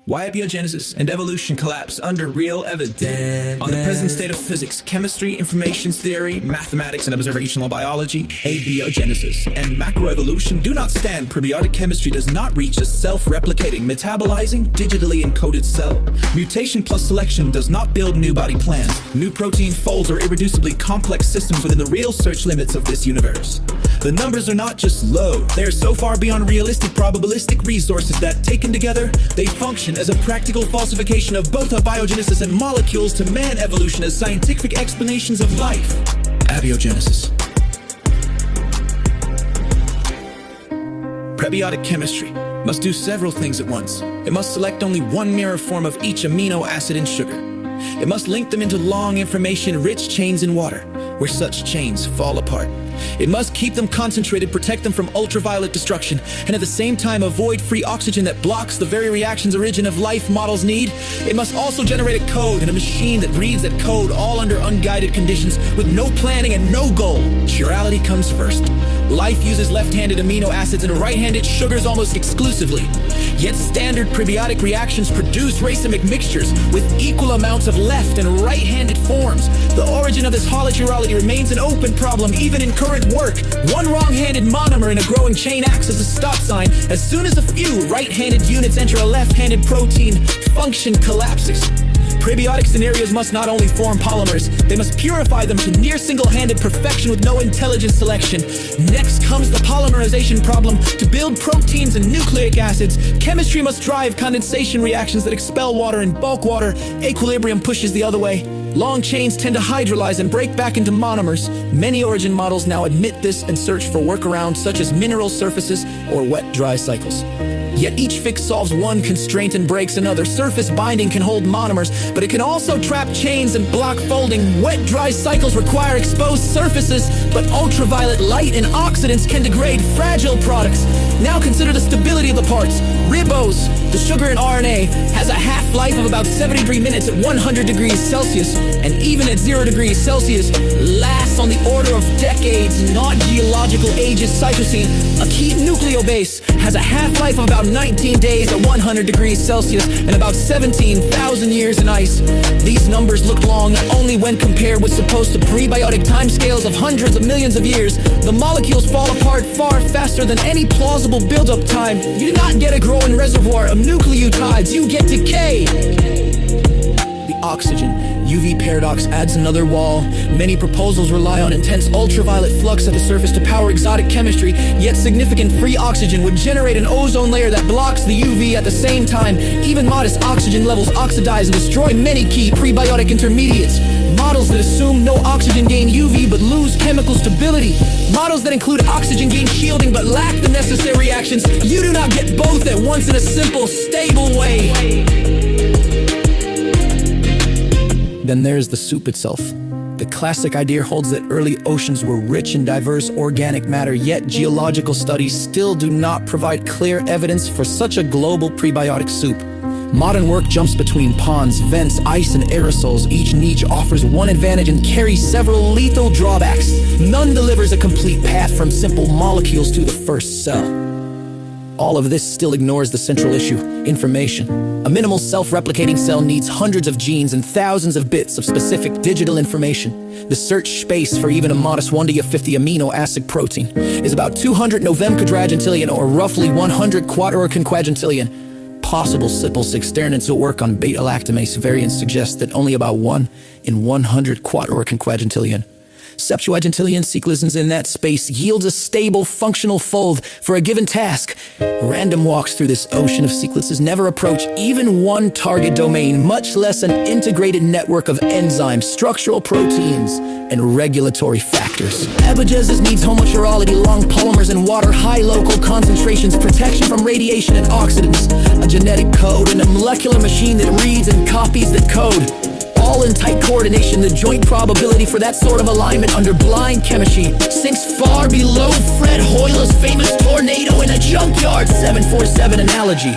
Why abiogenesis and evolution collapse under real evidence. On the present state of physics, chemistry, information theory, mathematics, and observational biology, abiogenesis and macroevolution do not stand. Prebiotic chemistry does not reach a self-replicating, metabolizing, digitally encoded cell. Mutation plus selection does not build new body plans, new protein folds, or irreducibly complex systems within the real search limits of this universe. The numbers are not just low, they are so far beyond realistic probabilistic resources that, taken together, they function as a practical falsification of both abiogenesis and molecules to man evolution as scientific explanations of life. Abiogenesis. Prebiotic chemistry must do several things at once. It must select only one mirror form of each amino acid and sugar. It must link them into long information-rich chains in water, where such chains fall apart. It must keep them concentrated, protect them from ultraviolet destruction, and at the same time avoid free oxygen that blocks the very reactions origin of life models need. It must also generate a code and a machine that reads that code all under unguided conditions with no planning and no goal. Chirality comes first. Life uses left-handed amino acids and right-handed sugars almost exclusively. Yet standard prebiotic reactions produce racemic mixtures with equal amounts of left and right-handed forms. The origin of this holochirality remains an open problem even in current work. One wrong-handed monomer in a growing chain acts as a stop sign. As soon as a few right-handed units enter a left-handed protein, function collapses. Prebiotic scenarios must not only form polymers, they must purify them to near single-handed perfection with no intelligent selection. Next comes the polymerization problem. To build proteins and nucleic acids, chemistry must drive condensation reactions that expel water and bulk water. Equilibrium pushes the other way. Long chains tend to hydrolyze and break back into monomers. Many origin models now admit this and search for workarounds such as mineral surfaces or wet-dry cycles. Yet each fix solves one constraint and breaks another. Surface binding can hold monomers, but it can also trap chains and block folding. Wet-dry cycles require exposed surfaces, but ultraviolet light and oxidants can degrade fragile products. Now consider the stability of the parts. Ribose, the sugar in RNA, has a half-life of about 73 minutes at 100 degrees Celsius, and even at 0 degrees Celsius, lasts on the order of decades, not geological ages. Cytosine, a key nucleobase, has a half-life of about 19 days at 100 degrees Celsius and about 17,000 years in ice. These numbers look long only when compared with supposed to prebiotic timescales of hundreds of millions of years. The molecules fall apart far faster than any plausible buildup time. You do not get a growing reservoir of nucleotides, you get decay. The oxygen UV paradox adds another wall. Many proposals rely on intense ultraviolet flux at the surface to power exotic chemistry, yet significant free oxygen would generate an ozone layer that blocks the UV at the same time. Even modest oxygen levels oxidize and destroy many key prebiotic intermediates. Models that assume no oxygen gain UV but lose chemical stability. Models that include oxygen gain shielding but lack the necessary reactions. You do not get both at once in a simple, stable way. Then there's the soup itself. The classic idea holds that early oceans were rich in diverse organic matter, yet geological studies still do not provide clear evidence for such a global prebiotic soup. Modern work jumps between ponds, vents, ice, and aerosols. Each niche offers one advantage and carries several lethal drawbacks. None delivers a complete path from simple molecules to the first cell. All of this still ignores the central issue: information. A minimal self-replicating cell needs hundreds of genes and thousands of bits of specific digital information. The search space for even a modest 1 to 50 amino acid protein is about 200 novemquadrantillion, or roughly 100 quadriquinquadrantillion. Possible simple experiments at work on beta-lactamase variants suggest that only about 1 in 100 quadriquinquadrantillion septuagentillion sequences in that space yields a stable functional fold for a given task. Random walks through this ocean of sequences never approach even one target domain, much less an integrated network of enzymes, structural proteins, and regulatory factors. Abiogenesis needs homochirality, long polymers and water, high local concentrations, protection from radiation and oxidants, a genetic code, and a molecular machine that reads and copies the code. All in tight coordination. The joint probability for that sort of alignment under blind chemistry sinks far below Fred Hoyle's famous tornado in a junkyard 747 analogy.